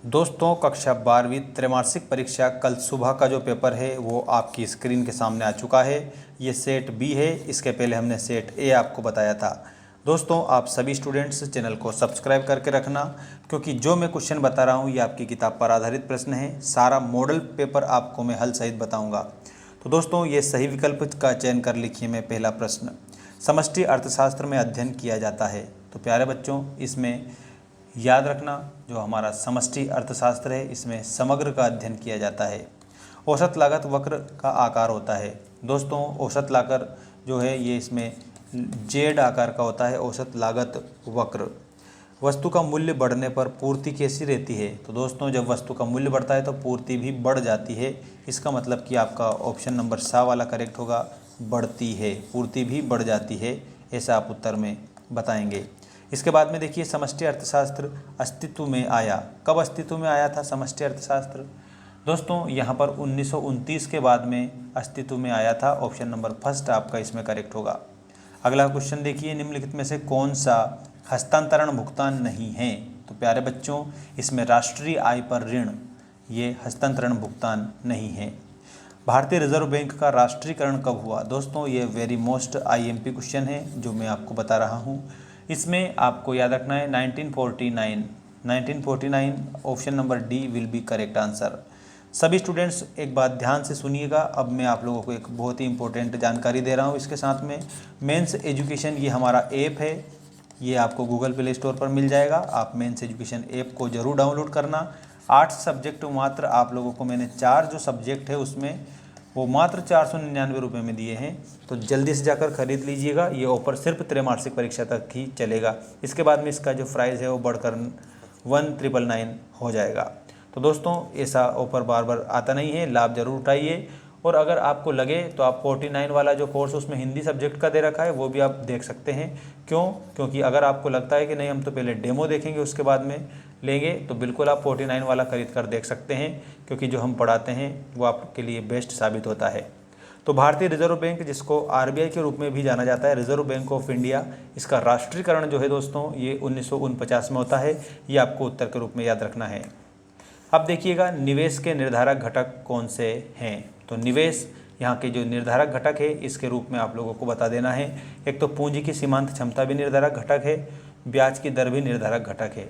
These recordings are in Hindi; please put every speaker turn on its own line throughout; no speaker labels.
दोस्तों, कक्षा 12वीं त्रैमासिक परीक्षा कल सुबह का जो पेपर है वो आपकी स्क्रीन के सामने आ चुका है। ये सेट बी है। इसके पहले हमने सेट ए आपको बताया था। दोस्तों, आप सभी स्टूडेंट्स चैनल को सब्सक्राइब करके रखना, क्योंकि जो मैं क्वेश्चन बता रहा हूँ ये आपकी किताब पर आधारित प्रश्न है। सारा मॉडल पेपर आपको मैं हल सहित बताऊँगा। तो दोस्तों, ये सही विकल्प का चयन कर लिखिए। मैं पहला प्रश्न, समष्टि अर्थशास्त्र में अध्ययन किया जाता है। तो प्यारे बच्चों, इसमें याद रखना, जो हमारा समष्टि अर्थशास्त्र है इसमें समग्र का अध्ययन किया जाता है। औसत लागत वक्र का आकार होता है। दोस्तों, औसत लागत जो है ये इसमें जेड आकार का होता है, औसत लागत वक्र। वस्तु का मूल्य बढ़ने पर पूर्ति कैसी रहती है? तो दोस्तों, जब वस्तु का मूल्य बढ़ता है तो पूर्ति भी बढ़ जाती है। इसका मतलब कि आपका ऑप्शन नंबर सा वाला करेक्ट होगा, बढ़ती है, पूर्ति भी बढ़ जाती है, ऐसा आप उत्तर में बताएंगे। इसके बाद में देखिए, समष्टि अर्थशास्त्र अस्तित्व में आया। कब अस्तित्व में आया था समष्टि अर्थशास्त्र? दोस्तों, यहाँ पर 1929 के बाद में अस्तित्व में आया था। ऑप्शन नंबर फर्स्ट आपका इसमें करेक्ट होगा। अगला क्वेश्चन देखिए, निम्नलिखित में से कौन सा हस्तांतरण भुगतान नहीं है? तो प्यारे बच्चों, इसमें राष्ट्रीय आय पर ऋण ये हस्तांतरण भुगतान नहीं है। भारतीय रिजर्व बैंक का राष्ट्रीयकरण कब हुआ? दोस्तों, ये वेरी मोस्ट आईएमपी क्वेश्चन है जो मैं आपको बता रहा हूँ। इसमें आपको याद रखना है 1949 option number D will be correct answer. सभी स्टूडेंट्स एक बात ध्यान से सुनिएगा। अब मैं आप लोगों को एक बहुत ही इंपॉर्टेंट जानकारी दे रहा हूँ। इसके साथ में मेंस एजुकेशन ये हमारा ऐप है, ये आपको गूगल प्ले स्टोर पर मिल जाएगा। आप मेंस एजुकेशन ऐप को ज़रूर डाउनलोड करना। 8 सब्जेक्ट मात्र आप लोगों को मैंने 4 जो सब्जेक्ट है उसमें वो मात्र 499 रुपये में दिए हैं। तो जल्दी से जाकर खरीद लीजिएगा। ये ऑफर सिर्फ त्रैमासिक परीक्षा तक ही चलेगा। इसके बाद में इसका जो प्राइस है वो बढ़कर 1999 हो जाएगा। तो दोस्तों, ऐसा ऑफर बार बार आता नहीं है, लाभ जरूर उठाइए। और अगर आपको लगे तो आप 49 वाला जो कोर्स उसमें हिंदी सब्जेक्ट का दे रखा है वो भी आप देख सकते हैं। क्योंकि अगर आपको लगता है कि नहीं हम तो पहले डेमो देखेंगे उसके बाद में लेंगे, तो बिल्कुल आप 49 वाला खरीद कर देख सकते हैं, क्योंकि जो हम पढ़ाते हैं वो आपके लिए बेस्ट साबित होता है। तो भारतीय रिजर्व बैंक, जिसको आरबीआई के रूप में भी जाना जाता है, रिजर्व बैंक ऑफ इंडिया, इसका राष्ट्रीयकरण जो है दोस्तों ये 1949 में होता है। ये आपको उत्तर के रूप में याद रखना है। अब देखिएगा, निवेश के निर्धारक घटक कौन से हैं? तो निवेश यहाँ के जो निर्धारक घटक है इसके रूप में आप लोगों को बता देना है। एक तो पूंजी की सीमांत क्षमता भी निर्धारक घटक है, ब्याज की दर भी निर्धारक घटक है।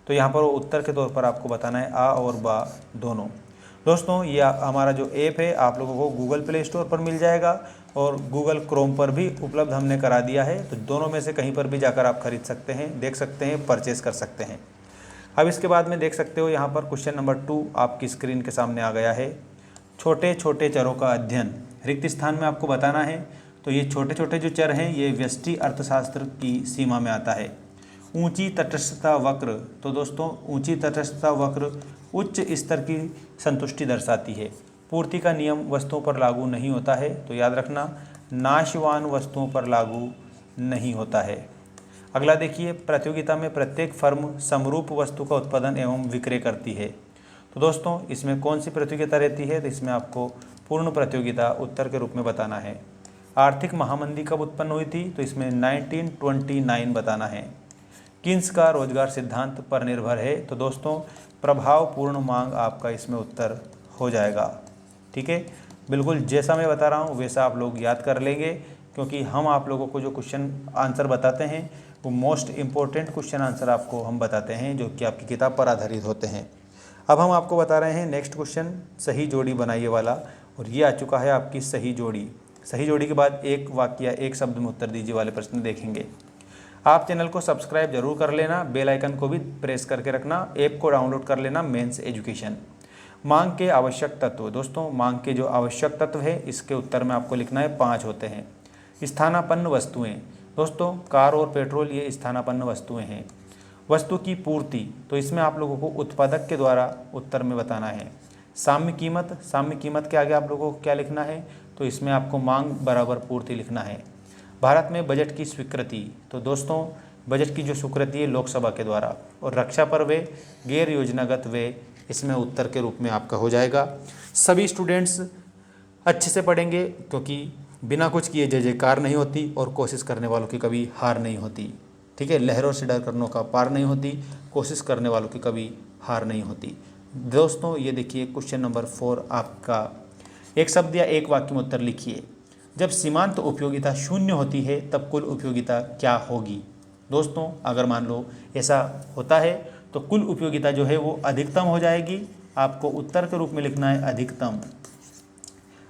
तो यहाँ पर उत्तर के तौर पर आपको बताना है आ और बा दोनों। दोस्तों, ये हमारा जो ऐप है आप लोगों को गूगल प्ले स्टोर पर मिल जाएगा और गूगल क्रोम पर भी उपलब्ध हमने करा दिया है। तो दोनों में से कहीं पर भी जाकर आप खरीद सकते हैं, देख सकते हैं, परचेस कर सकते हैं। अब इसके बाद में देख सकते हो यहाँ पर क्वेश्चन नंबर 2 आपकी स्क्रीन के सामने आ गया है। छोटे छोटे चरों का अध्ययन रिक्त स्थान में आपको बताना है। तो ये छोटे छोटे जो चर हैं ये व्यष्टि अर्थशास्त्र की सीमा में आता है। ऊंची तटस्थता वक्र, तो दोस्तों ऊंची तटस्थता वक्र उच्च स्तर की संतुष्टि दर्शाती है। पूर्ति का नियम वस्तुओं पर लागू नहीं होता है। तो याद रखना, नाशवान वस्तुओं पर लागू नहीं होता है। अगला देखिए, प्रतियोगिता में प्रत्येक फर्म समरूप वस्तु का उत्पादन एवं विक्रय करती है। तो दोस्तों, इसमें कौन सी प्रतियोगिता रहती है? तो इसमें आपको पूर्ण प्रतियोगिता उत्तर के रूप में बताना है। आर्थिक महामंदी कब उत्पन्न हुई थी? तो इसमें 1929 बताना है। किन्स का रोजगार सिद्धांत पर निर्भर है? तो दोस्तों, प्रभावपूर्ण मांग आपका इसमें उत्तर हो जाएगा। ठीक है, बिल्कुल जैसा मैं बता रहा हूँ वैसा आप लोग याद कर लेंगे, क्योंकि हम आप लोगों को जो क्वेश्चन आंसर बताते हैं वो मोस्ट इम्पोर्टेंट क्वेश्चन आंसर आपको हम बताते हैं, जो कि आपकी किताब पर आधारित होते हैं। अब हम आपको बता रहे हैं नेक्स्ट क्वेश्चन, सही जोड़ी बनाइए वाला। और ये आ चुका है आपकी सही जोड़ी। सही जोड़ी के बाद एक वाक्य या एक शब्द में उत्तर दीजिए वाले प्रश्न देखेंगे। आप चैनल को सब्सक्राइब जरूर कर लेना, बेल आइकन को भी प्रेस करके रखना, ऐप को डाउनलोड कर लेना मेंस एजुकेशन। मांग के आवश्यक तत्व, दोस्तों मांग के जो आवश्यक तत्व है इसके उत्तर में आपको लिखना है 5 होते हैं। स्थानापन्न वस्तुएं, दोस्तों कार और पेट्रोल ये स्थानापन्न वस्तुएं हैं। वस्तु की पूर्ति, तो इसमें आप लोगों को उत्पादक के द्वारा उत्तर में बताना है। साम्य कीमत, साम्य कीमत के आगे आप लोगों को क्या लिखना है? तो इसमें आपको मांग बराबर पूर्ति लिखना है। भारत में बजट की स्वीकृति, तो दोस्तों बजट की जो स्वीकृति है लोकसभा के द्वारा। और रक्षा पर व्यय, गैर योजनागत व्यय, इसमें उत्तर के रूप में आपका हो जाएगा। सभी स्टूडेंट्स अच्छे से पढ़ेंगे, क्योंकि बिना कुछ किए जय जयकार नहीं होती और कोशिश करने वालों की कभी हार नहीं होती। ठीक है, लहरों से डर करनों का पार नहीं होती, कोशिश करने वालों की कभी हार नहीं होती। दोस्तों ये देखिए क्वेश्चन नंबर 4 आपका, एक शब्द या एक वाक्य में उत्तर लिखिए। जब सीमांत उपयोगिता शून्य होती है तब कुल उपयोगिता क्या होगी। दोस्तों अगर मान लो ऐसा होता है तो कुल उपयोगिता जो है वो अधिकतम हो जाएगी। आपको उत्तर के रूप में लिखना है अधिकतम।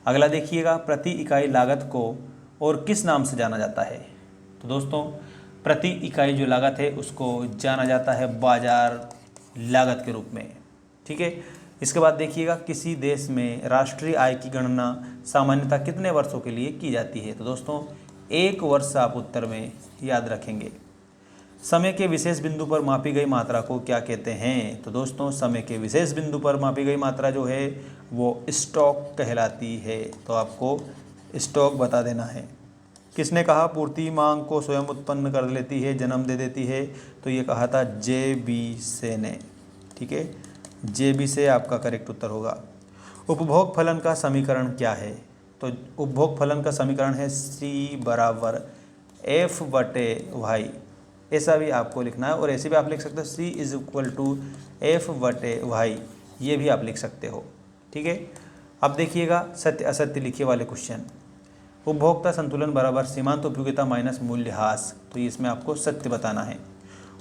अगला देखिएगा, प्रति इकाई लागत को और किस नाम से जाना जाता है। तो दोस्तों प्रति इकाई जो लागत है उसको जाना जाता है बाजार लागत के रूप में। ठीक है। इसके बाद देखिएगा, किसी देश में राष्ट्रीय आय की गणना सामान्यतः कितने वर्षों के लिए की जाती है। तो दोस्तों 1 वर्ष आप उत्तर में याद रखेंगे। समय के विशेष बिंदु पर मापी गई मात्रा को क्या कहते हैं। तो दोस्तों समय के विशेष बिंदु पर मापी गई मात्रा जो है वो स्टॉक कहलाती है। तो आपको स्टॉक बता देना है। किसने कहा पूर्ति मांग को स्वयं उत्पन्न कर लेती है, जन्म दे देती है। तो ये कहा था जे.बी. से ने। ठीक है, जे.बी. से आपका करेक्ट उत्तर होगा। उपभोग फलन का समीकरण क्या है। तो उपभोग फलन का समीकरण है C बराबर F/Y। ऐसा भी आपको लिखना है और ऐसे भी आप लिख सकते हो C = F/Y, ये भी आप लिख सकते हो। ठीक है। अब देखिएगा सत्य असत्य लिखिए वाले क्वेश्चन। उपभोक्ता संतुलन बराबर सीमांत उपयोगिता माइनस मूल्यह्रास। तो इसमें आपको सत्य बताना है।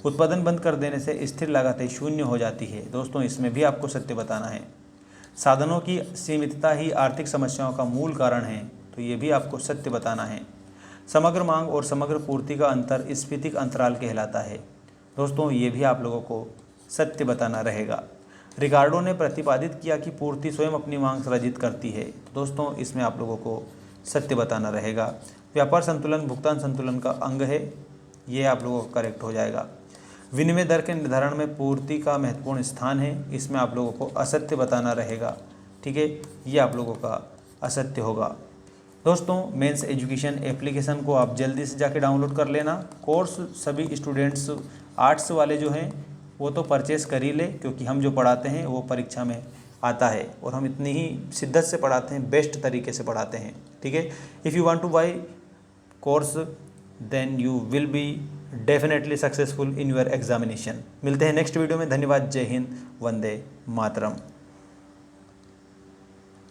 उत्पादन बंद कर देने से स्थिर लागतें शून्य हो जाती है। दोस्तों इसमें भी आपको सत्य बताना है। साधनों की सीमितता ही आर्थिक समस्याओं का मूल कारण है। तो ये भी आपको सत्य बताना है। समग्र मांग और समग्र पूर्ति का अंतर स्फीतिक अंतराल कहलाता है। दोस्तों ये भी आप लोगों को सत्य बताना रहेगा। रिकार्डो ने प्रतिपादित किया कि पूर्ति स्वयं अपनी मांग सृजित करती है। तो दोस्तों इसमें आप लोगों को सत्य बताना रहेगा। व्यापार संतुलन भुगतान संतुलन का अंग है, ये आप लोगों का करेक्ट हो जाएगा। विनिमय दर के निर्धारण में पूर्ति का महत्वपूर्ण स्थान है, इसमें आप लोगों को असत्य बताना रहेगा। ठीक है, ये आप लोगों का असत्य होगा। दोस्तों मेंस एजुकेशन एप्लीकेशन को आप जल्दी से जाके डाउनलोड कर लेना। कोर्स सभी स्टूडेंट्स आर्ट्स वाले जो हैं वो तो परचेस कर ही ले, क्योंकि हम जो पढ़ाते हैं वो परीक्षा में आता है और हम इतनी ही शिद्दत से पढ़ाते हैं, बेस्ट तरीके से पढ़ाते हैं। ठीक है। If you want to buy course then you will be definitely successful in your examination. मिलते हैं नेक्स्ट वीडियो में। धन्यवाद। जय हिंद, वंदे मातरम।